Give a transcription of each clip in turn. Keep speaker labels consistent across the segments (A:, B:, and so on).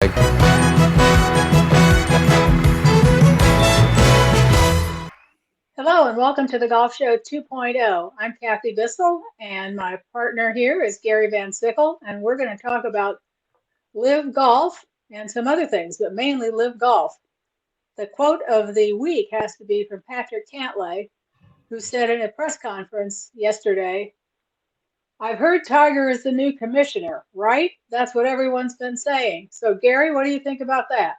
A: Hello and welcome to the Golf Show 2.0. I'm Kathy Bissell and my partner here is Gary VanSickle, and we're going to talk about live golf and some other things, but mainly live golf. The quote of the week has to be from Patrick Cantlay, who said in a press conference yesterday, "I've heard Tiger is the new commissioner, right? That's what everyone's been saying." So Gary, what do you think about that?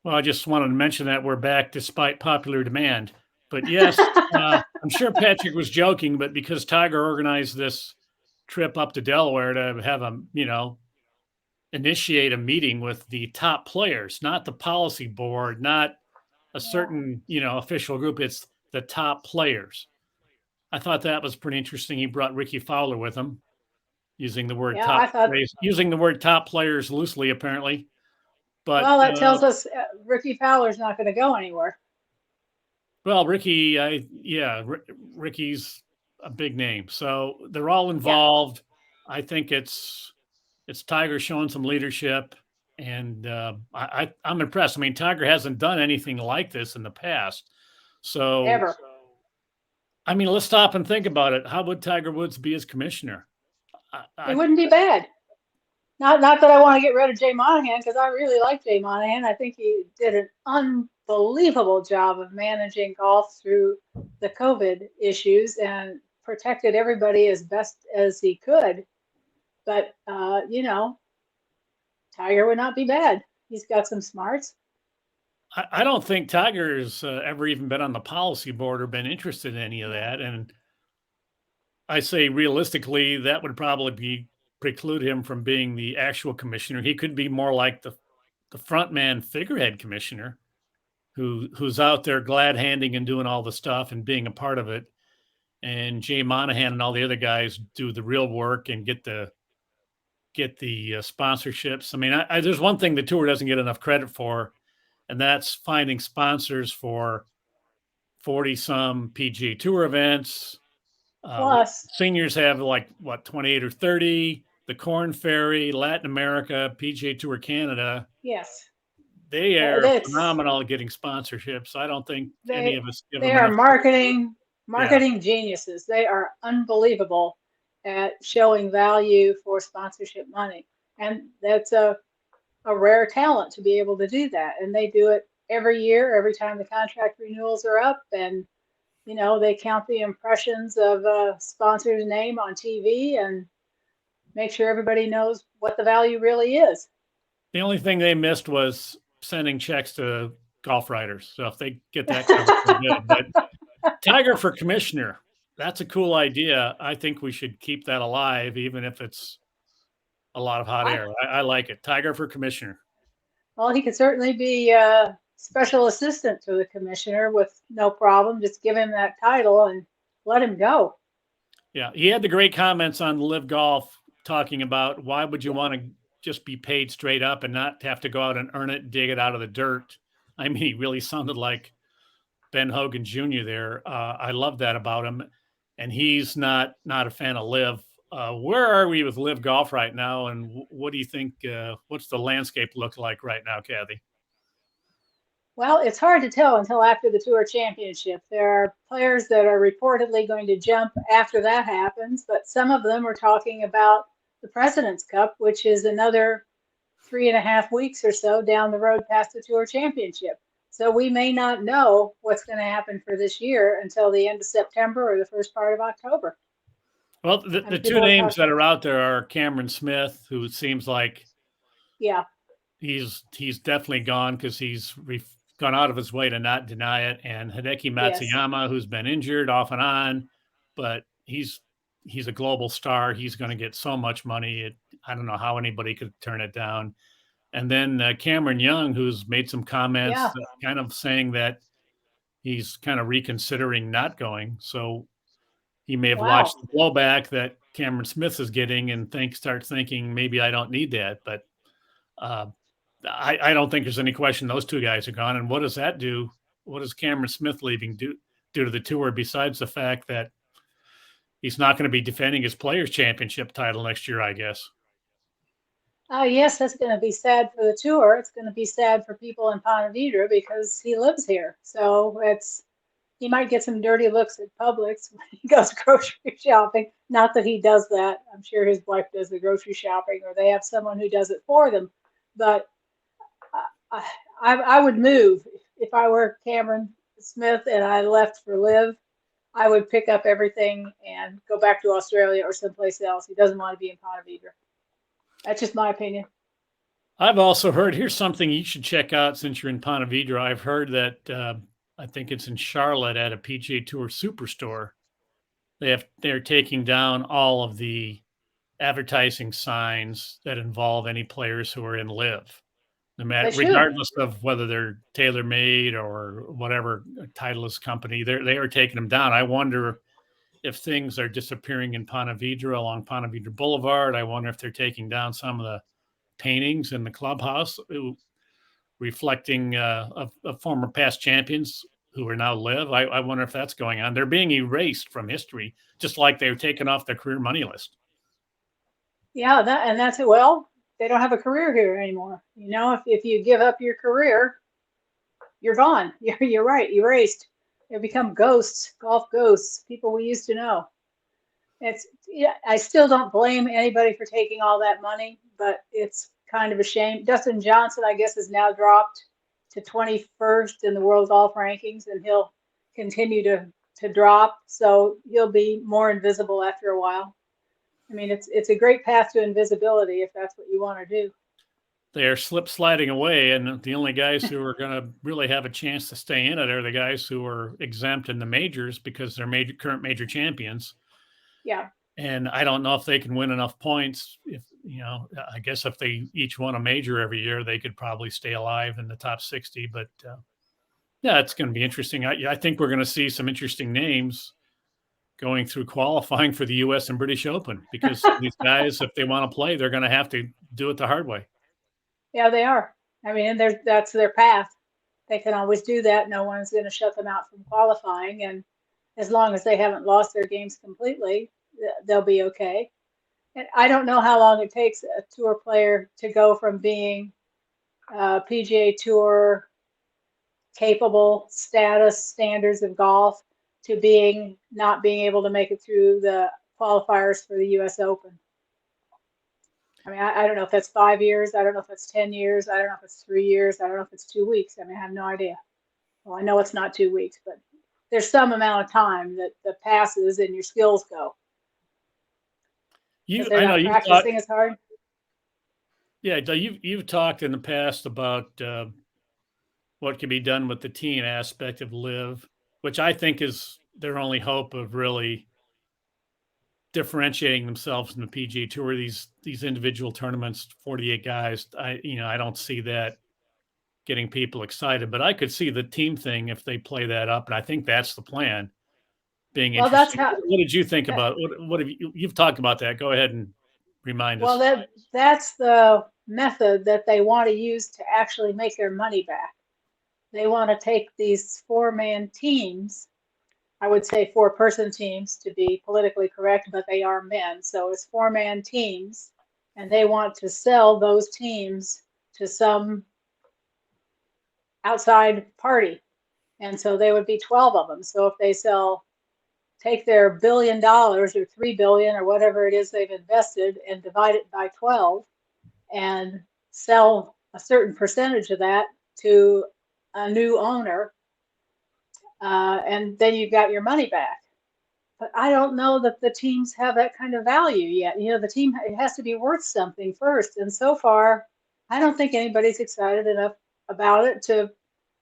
B: Well, I just wanted to mention that we're back despite popular demand. But yes, I'm sure Patrick was joking, but because Tiger organized this trip up to Delaware to have initiate a meeting with the top players, not the policy board, not a certain, official group. It's the top players. I thought that was pretty interesting. He brought Ricky Fowler with him, using the word
A: Yeah, I thought,
B: using the word top players loosely, apparently. But
A: well, that tells us Ricky Fowler's not going to go anywhere.
B: Well, Ricky's a big name, so they're all involved. Yeah. I think it's Tiger showing some leadership, and I'm impressed. I mean, Tiger hasn't done anything like this in the past, so
A: ever.
B: I mean, let's stop and think about it. How would Tiger Woods be as commissioner?
A: It wouldn't be bad. Not that I want to get rid of Jay Monahan, because I really like Jay Monahan. I think he did an unbelievable job of managing golf through the COVID issues and protected everybody as best as he could. But, Tiger would not be bad. He's got some smarts.
B: I don't think Tiger's ever even been on the policy board or been interested in any of that. And I say realistically, that would probably preclude him from being the actual commissioner. He could be more like the front man figurehead commissioner who's out there glad handing and doing all the stuff and being a part of it. And Jay Monahan and all the other guys do the real work and get the sponsorships. I mean, there's one thing the tour doesn't get enough credit for, and that's finding sponsors for 40 some PGA Tour events.
A: Plus,
B: seniors have 28 or 30. The Corn Ferry, Latin America, PGA Tour Canada.
A: Yes,
B: they are phenomenal at getting sponsorships. I don't think any of us give them
A: enough. Marketing geniuses. They are unbelievable at showing value for sponsorship money, and that's a rare talent to be able to do that. And they do it every year, every time the contract renewals are up, and they count the impressions of a sponsor's name on TV and make sure everybody knows what the value really is.
B: The only thing they missed was sending checks to golf writers. So if they get that covered, good. But Tiger for commissioner, that's a cool idea. I think we should keep that alive, even if it's a lot of hot air. I like it. Tiger for commissioner.
A: Well, he could certainly be special assistant to the commissioner with no problem. Just give him that title and let him go.
B: Yeah, he had the great comments on Live Golf talking about why would you want to just be paid straight up and not have to go out and earn it, dig it out of the dirt. I mean, he really sounded like Ben Hogan Jr. there. I love that about him. And he's not a fan of Live. Where are we with Live Golf right now? And what do you think? What's the landscape look like right now, Kathy?
A: Well, it's hard to tell until after the Tour Championship. There are players that are reportedly going to jump after that happens, but some of them are talking about the President's Cup, which is another 3.5 weeks or so down the road past the Tour Championship. So we may not know what's going to happen for this year until the end of September or the first part of October.
B: Well, the two names that are out there are Cameron Smith, who it seems like he's definitely gone because he's gone out of his way to not deny it, and Hideki Matsuyama, who's been injured off and on, but he's a global star. He's going to get so much money. I don't know how anybody could turn it down. And then Cameron Young, who's made some comments kind of saying that he's kind of reconsidering not going. So he may have watched the blowback that Cameron Smith is getting and starts thinking, maybe I don't need that. But I don't think there's any question those two guys are gone. And what does that do? What does Cameron Smith leaving do to the tour, besides the fact that he's not going to be defending his Players' Championship title next year, I guess?
A: Yes, that's going to be sad for the tour. It's going to be sad for people in Ponte Vedra because he lives here. So he might get some dirty looks at Publix when he goes grocery shopping. Not that he does that. I'm sure his wife does the grocery shopping, or they have someone who does it for them. But I would move if I were Cameron Smith and I left for Live. I would pick up everything and go back to Australia or someplace else. He doesn't want to be in Ponte Vedra. That's just my opinion.
B: I've also heard, here's something you should check out since you're in Ponte Vedra. I've heard that I think it's in Charlotte at a PGA Tour Superstore. They're taking down all of the advertising signs that involve any players who are in Live, no matter, regardless of whether they're tailor-made or whatever Titleist company. They are taking them down. I wonder if things are disappearing in Ponte Vedra along Ponte Vedra Boulevard. I wonder if they're taking down some of the paintings in the clubhouse reflecting of former past champions who are now Live. I wonder if that's going on. They're being erased from history, just like they were taken off the career money list.
A: Yeah, that's it. Well, they don't have a career here anymore. You know, if you give up your career, you're gone. You're right, erased. You become ghosts, golf ghosts, people we used to know. I still don't blame anybody for taking all that money, but it's kind of a shame. Dustin Johnson, I guess, has now dropped to 21st in the world golf rankings, and he'll continue to drop. So he'll be more invisible after a while. I mean, it's a great path to invisibility if that's what you want to do.
B: They are sliding away, and the only guys who are going to really have a chance to stay in it are the guys who are exempt in the majors because they're current major champions.
A: Yeah.
B: And I don't know if they can win enough points. I guess if they each won a major every year, they could probably stay alive in the top 60. But yeah, it's going to be interesting. I think we're going to see some interesting names going through qualifying for the U.S. and British Open because these guys, if they want to play, they're going to have to do it the hard way.
A: Yeah, they are. I mean, that's their path. They can always do that. No one's going to shut them out from qualifying. And as long as they haven't lost their games completely, they'll be okay. And I don't know how long it takes a tour player to go from being PGA Tour capable status standards of golf to not being able to make it through the qualifiers for the U.S. Open. I mean, I don't know if that's 5 years. I don't know if it's 10 years. I don't know if it's 3 years. I don't know if it's 2 weeks. I mean, I have no idea. Well, I know it's not 2 weeks, but there's some amount of time that passes and your skills go.
B: I know you've
A: practicing as hard.
B: Yeah, you've talked in the past about what can be done with the team aspect of Live, which I think is their only hope of really differentiating themselves from the PGA Tour. These individual tournaments, 48 guys. I don't see that getting people excited, but I could see the team thing if they play that up, and I think that's the plan. Being interesting. What did you think about what have you've talked about that? Go ahead and remind us.
A: Well, that's the method that they want to use to actually make their money back. They want to take these 4-man teams. I would say 4-person teams to be politically correct, but they are men. So it's 4-man teams, and they want to sell those teams to some outside party. And so they would be 12 of them. So if they take their $1 billion or $3 billion or whatever it is they've invested and divide it by 12 and sell a certain percentage of that to a new owner, and then you've got your money back. But I don't know that the teams have that kind of value yet. You know, the team, it has to be worth something first. And so far, I don't think anybody's excited enough about it to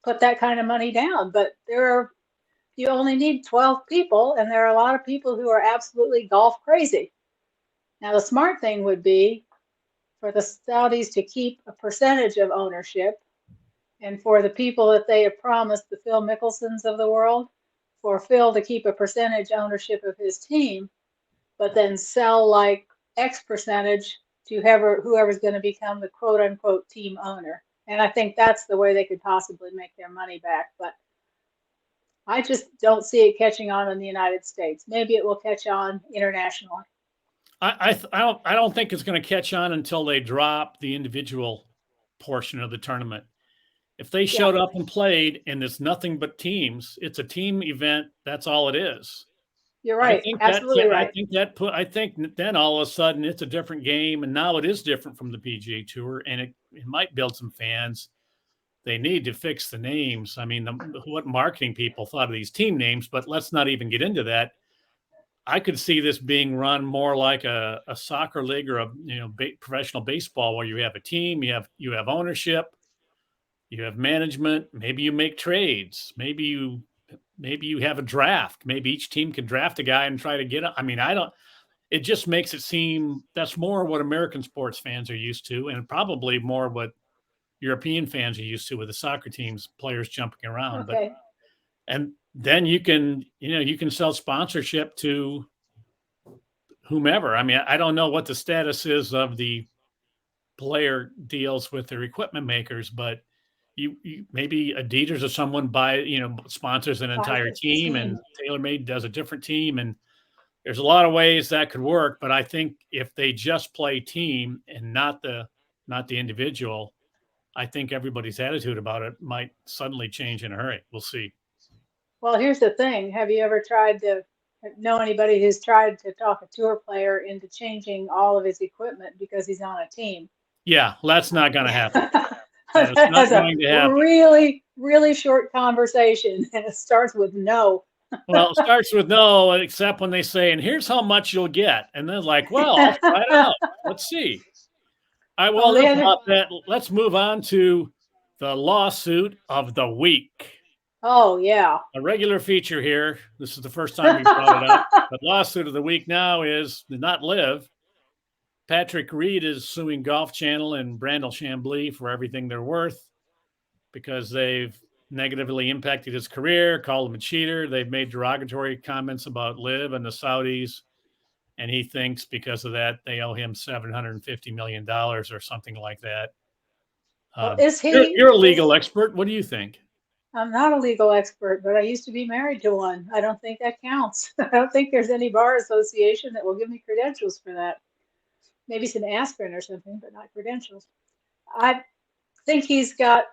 A: put that kind of money down. But you only need 12 people, and there are a lot of people who are absolutely golf crazy. Now, the smart thing would be for the Saudis to keep a percentage of ownership, and for the people that they have promised, the Phil Mickelsons of the world, for Phil to keep a percentage ownership of his team, but then sell like X percentage to whoever's going to become the quote unquote team owner. And I think that's the way they could possibly make their money back. But I just don't see it catching on in the United States. Maybe it will catch on internationally.
B: I don't think it's going to catch on until they drop the individual portion of the tournament. If they showed up and played and it's nothing but teams, it's a team event. That's all it is.
A: You're right. Absolutely right.
B: I think then all of a sudden it's a different game, and now it is different from the PGA Tour, and it might build some fans. They need to fix the names. I mean, what marketing people thought of these team names, but let's not even get into that. I could see this being run more like a soccer league or a professional baseball, where you have a team, you have ownership, you have management. Maybe you make trades. Maybe you have a draft. Maybe each team can draft a guy and try to get him. I mean, I don't. It just makes it seem that's more what American sports fans are used to, and probably more what European fans are used to with the soccer teams, players jumping around.
A: Okay.
B: And then you can sell sponsorship to whomever. I mean, I don't know what the status is of the player deals with their equipment makers, but you maybe Adidas or someone sponsors an entire team, and TaylorMade does a different team, and there's a lot of ways that could work. But I think if they just play team and not the individual, I think everybody's attitude about it might suddenly change in a hurry. We'll see.
A: Well, here's the thing. Have you ever tried to know anybody who's tried to talk a tour player into changing all of his equipment because he's on a team?
B: Yeah, that's not going to happen. That's not going to happen.
A: Really, really short conversation, and it starts with no.
B: Well, it starts with no, except when they say, and here's how much you'll get. And then like, well, I'll try it out. Let's see. Let's move on to the lawsuit of the week.
A: Oh, yeah.
B: A regular feature here. This is the first time we brought it up. The lawsuit of the week now is not Live. Patrick Reed is suing Golf Channel and Brandel Chambly for everything they're worth because they've negatively impacted his career, called him a cheater. They've made derogatory comments about Live and the Saudis. And he thinks because of that, they owe him $750 million or something like that.
A: Is he?
B: You're a legal expert. What do you think?
A: I'm not a legal expert, but I used to be married to one. I don't think that counts. I don't think there's any bar association that will give me credentials for that. Maybe some aspirin or something, but not credentials. I think he's got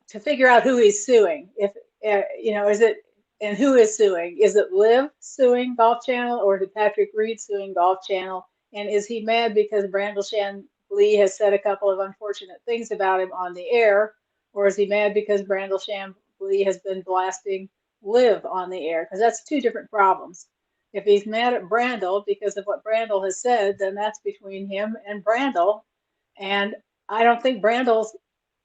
A: to figure out who he's suing. If is it, and who is suing? Is it Liv suing Golf Channel, or is Patrick Reed suing Golf Channel? And is he mad because Brandel Chambly has said a couple of unfortunate things about him on the air, or is he mad because Brandel Chambly has been blasting Liv on the air? Because that's two different problems. If he's mad at Brandel because of what Brandel has said, then that's between him and Brandel. And I don't think Brandel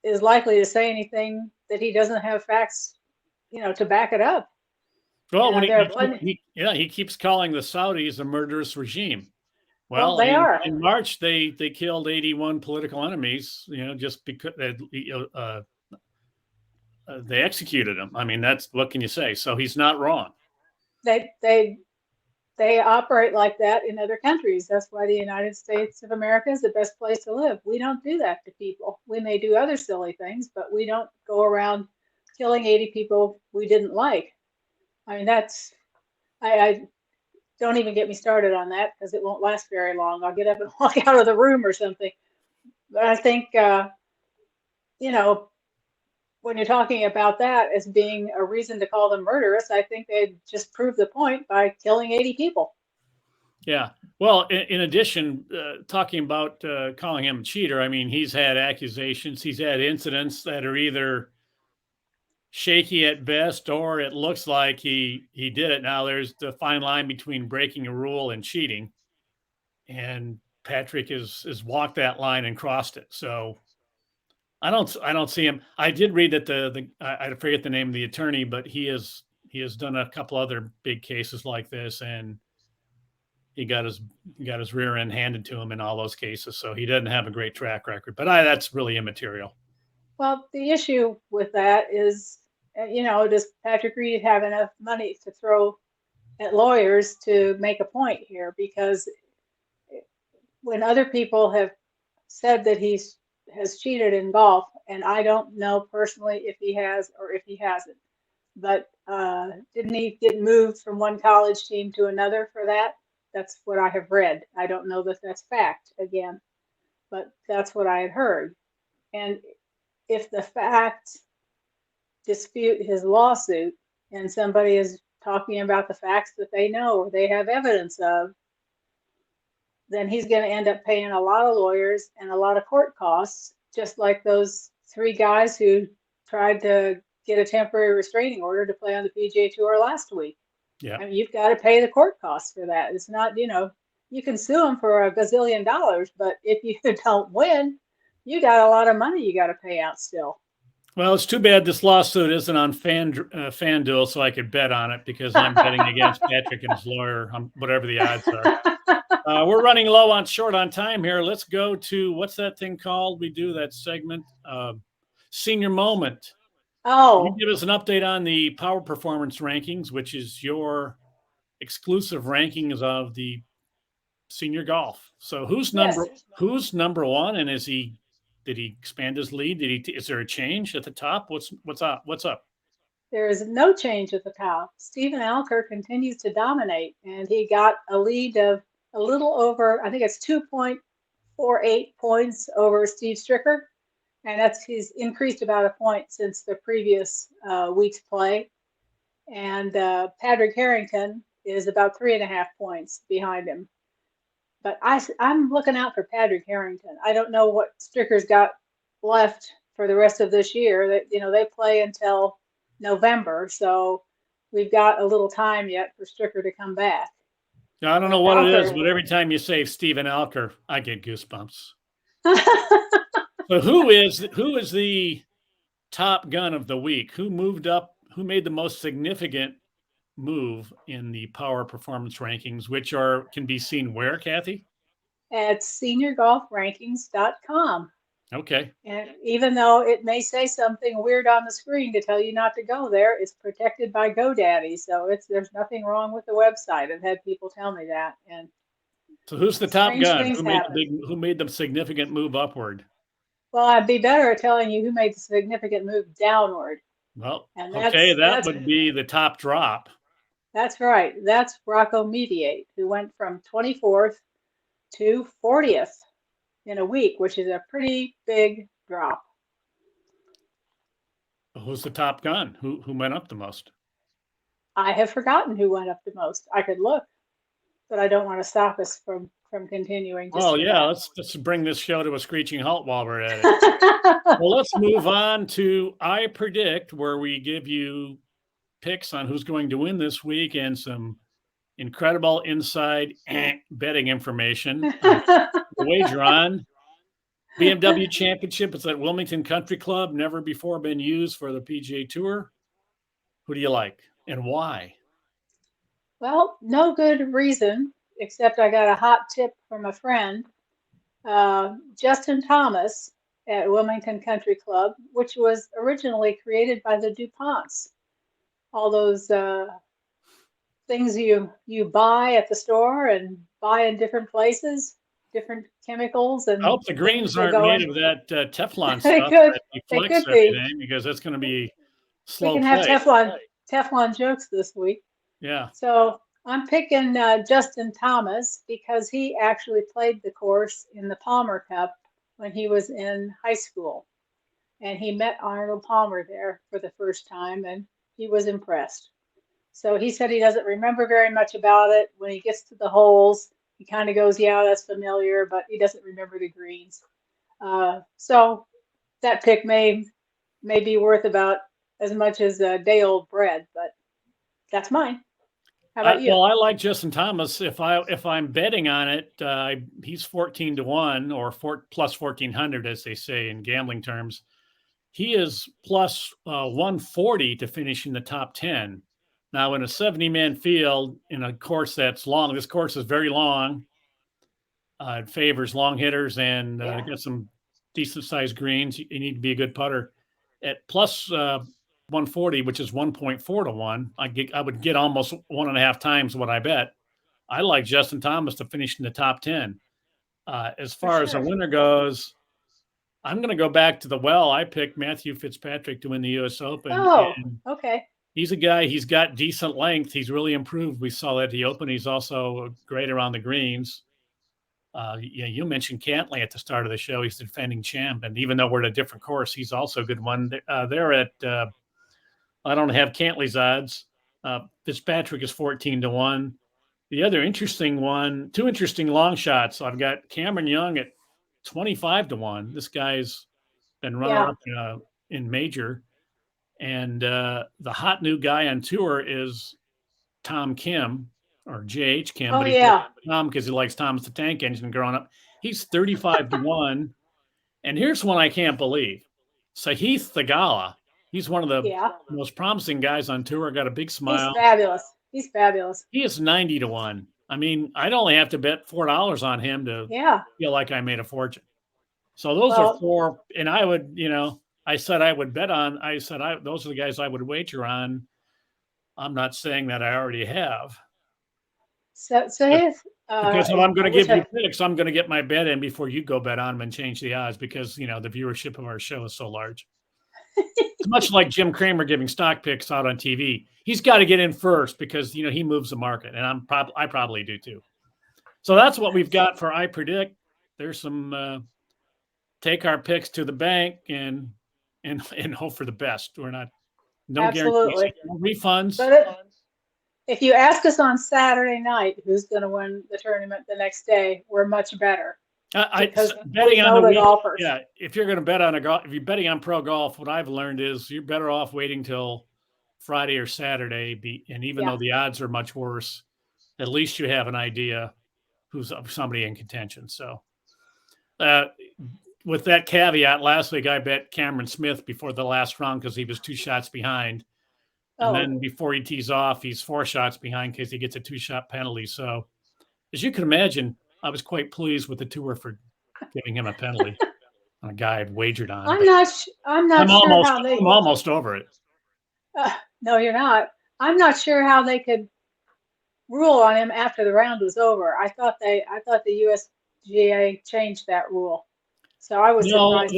A: is likely to say anything that he doesn't have facts, to back it up.
B: Well, he keeps calling the Saudis a murderous regime. Well,
A: they are.
B: In March, they killed 81 political enemies, just because they executed them. I mean, what can you say? So he's not wrong.
A: They operate like that in other countries. That's why the United States of America is the best place to live. We don't do that to people. We may do other silly things, but we don't go around killing 80 people we didn't like. I mean, I don't even get me started on that because it won't last very long. I'll get up and walk out of the room or something. But I think, when you're talking about that as being a reason to call them murderous, I think they just proved the point by killing 80 people.
B: Yeah. Well, in addition, talking about calling him a cheater, I mean, he's had accusations. He's had incidents that are either shaky at best, or it looks like he did it. Now, there's the fine line between breaking a rule and cheating. And Patrick has walked that line and crossed it. So I don't see him. I did read that I forget the name of the attorney, but he has done a couple other big cases like this, and he got his rear end handed to him in all those cases. So he doesn't have a great track record, but that's really immaterial.
A: Well, the issue with that is, does Patrick Reed have enough money to throw at lawyers to make a point here? Because when other people have said that he has cheated in golf, and I don't know personally if he has or if he hasn't, but didn't he get moved from one college team to another for that? That's what I have read. I don't know that that's fact again, but that's what I had heard. And if the facts dispute his lawsuit and somebody is talking about the facts that they know or they have evidence of, then he's going to end up paying a lot of lawyers and a lot of court costs, just like those 3 guys who tried to get a temporary restraining order to play on the PGA Tour last week.
B: Yeah.
A: I mean, you've got to pay the court costs for that. It's not, you can sue them for $1 gazillion, but if you don't win, you got a lot of money you got to pay out still.
B: Well, it's too bad this lawsuit isn't on FanDuel, so I could bet on it, because I'm betting against Patrick and his lawyer, whatever the odds are. We're running short on time here. Let's go to, what's that thing called? We do that segment, Senior Moment.
A: Oh.
B: Can you give us an update on the Power Performance Rankings, which is your exclusive rankings of the senior golf. So who's number one, and did he expand his lead? Is there a change at the top? What's up?
A: There is no change at the top. Stephen Alker continues to dominate, and he got a lead of a little over, I think it's 2.48 points over Steve Stricker, and he's increased about a point since the previous week's play. And Padraig Harrington is about 3.5 points behind him. But I'm looking out for Padraig Harrington. I don't know what Stricker's got left for the rest of this year. They play until November, so we've got a little time yet for Stricker to come back.
B: Now, I don't know what it is, but every time you say Stephen Alker, I get goosebumps. So who is the top gun of the week? Who moved up? Who made the most significant move in the Power Performance Rankings, which can be seen where, Kathy?
A: At seniorgolfrankings.com.
B: Okay.
A: And even though it may say something weird on the screen to tell you not to go there, it's protected by GoDaddy, so there's nothing wrong with the website. I've had people tell me that. And
B: so who's the top gun? Who made the significant move upward?
A: Well, I'd be better at telling you who made the significant move downward.
B: Well, that would be the top drop.
A: That's right. That's Rocco Mediate, who went from 24th to 40th in a week, which is a pretty big drop.
B: Who's the top gun? Who went up the most?
A: I have forgotten who went up the most. I could look, but I don't want to stop us from continuing.
B: Oh, yeah. Let's bring this show to a screeching halt while we're at it. Well, let's move on to I Predict, where we give you picks on who's going to win this week and some incredible inside betting information. Wager on BMW Championship. It's at Wilmington Country Club. Never before been used for the PGA Tour. Who do you like and why?
A: Well, no good reason, except I got a hot tip from a friend. Justin Thomas at Wilmington Country Club, which was originally created by the DuPonts. All those things you buy at the store and buy in different places, different chemicals. And
B: I hope the greens aren't made of that Teflon stuff.
A: They could be,
B: because that's going to be slow.
A: We can have Teflon jokes this week.
B: Yeah.
A: So I'm picking Justin Thomas because he actually played the course in the Palmer Cup when he was in high school. And he met Arnold Palmer there for the first time, and he was impressed. So he said he doesn't remember very much about it. When he gets to the holes, he kind of goes, yeah, that's familiar, but he doesn't remember the greens. So that pick may be worth about as much as a day-old bread, but that's mine. How about you?
B: Well, I like Justin Thomas. If I'm betting on it, he's 14-1 or plus 1400, as they say in gambling terms. He is plus 140 to finish in the top 10. Now, in a 70-man field, in a course that's long, this course is very long. It favors long hitters and got some decent-sized greens. You need to be a good putter. At plus 140, which is 1.4 to 1, I would get almost 1.5 times what I bet. I like Justin Thomas to finish in the top 10. As far as a winner goes, I'm going to go back to the well. I picked Matthew Fitzpatrick to win the U.S. Open.
A: Oh, okay.
B: he's a guy. He's got decent length. He's really improved. We saw that at the Open. He's also great around the greens. You mentioned Cantley at the start of the show. He's the defending champ, and even though we're at a different course, he's also a good one. They're at I don't have Cantley's odds. Fitzpatrick is 14-1. The other interesting one, two interesting long shots. I've got Cameron Young at 25-1. This guy's been runner-up in major. And the hot new guy on tour is Tom Kim, or J.H. Kim. But he's Tom because he likes Thomas the Tank Engine growing up. He's 35-1. And here's one I can't believe. Sahith Theegala. He's one of the most promising guys on tour. Got a big smile.
A: He's fabulous. He's fabulous.
B: He is 90-1. I mean, I'd only have to bet $4 on him to feel like I made a fortune. So those are four. And I would, I said I would bet on. I said those are the guys I would wager on. I'm not saying that I already have.
A: So
B: because if I'm going to give you picks, I'm going to get my bet in before you go bet on them and change the odds because the viewership of our show is so large. It's much like Jim Cramer giving stock picks out on TV. He's got to get in first because he moves the market, and I probably do too. So that's what we've got for I Predict. There's some take our picks to the bank and hope for the best. We're not guarantees, no refunds.
A: But if you ask us on Saturday night who's going to win the tournament the next day, we're much better.
B: Betting on the golfers. Yeah, if you're going to bet on if you're betting on pro golf, what I've learned is you're better off waiting till Friday or Saturday. And even though the odds are much worse, at least you have an idea who's somebody in contention. So, with that caveat, last week I bet Cameron Smith before the last round because he was 2 shots behind, and then before he tees off, he's 4 shots behind because he gets a 2-shot penalty. So, as you can imagine, I was quite pleased with the tour for giving him a penalty on a guy I'd wagered on.
A: I'm not sure how they.
B: I'm almost over it.
A: No, you're not. I'm not sure how they could rule on him after the round was over. I thought the USGA changed that rule, so I was surprised.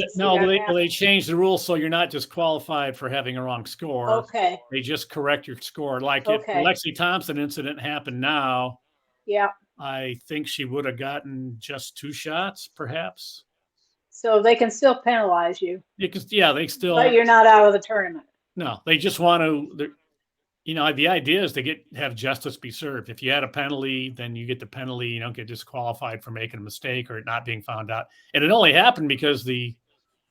B: They changed the rule so you're not disqualified for having a wrong score.
A: Okay.
B: They just correct your score. Like if the Lexi Thompson incident happened now.
A: Yeah.
B: I think she would have gotten just 2 shots, perhaps.
A: So they can still penalize you.
B: They still.
A: But you're not out of the tournament.
B: No, they just want to. The idea is to have justice be served. If you had a penalty, then you get the penalty. You don't get disqualified for making a mistake or not being found out. And it only happened because the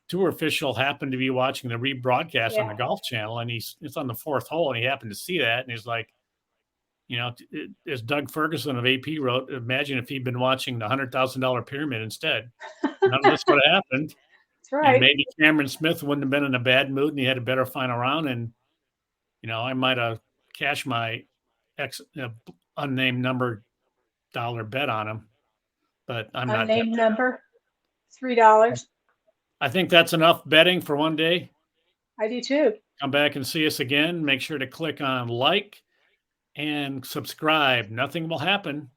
B: tour official happened to be watching the rebroadcast on the Golf Channel, and it's on the 4th hole, and he happened to see that, and he's like. As Doug Ferguson of AP wrote, imagine if he'd been watching the $100,000 pyramid instead. None of this would have happened.
A: That's right.
B: And maybe Cameron Smith wouldn't have been in a bad mood and he had a better final round. And, I might have cashed my unnamed number dollar bet on him. But I'm not.
A: Unnamed number? $3.
B: I think that's enough betting for one day.
A: I do too.
B: Come back and see us again. Make sure to click on like. And subscribe. Nothing will happen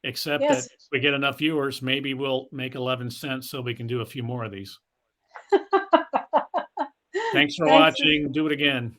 B: except that if we get enough viewers, maybe we'll make 11 cents so we can do a few more of these. Thanks for watching. Do it again.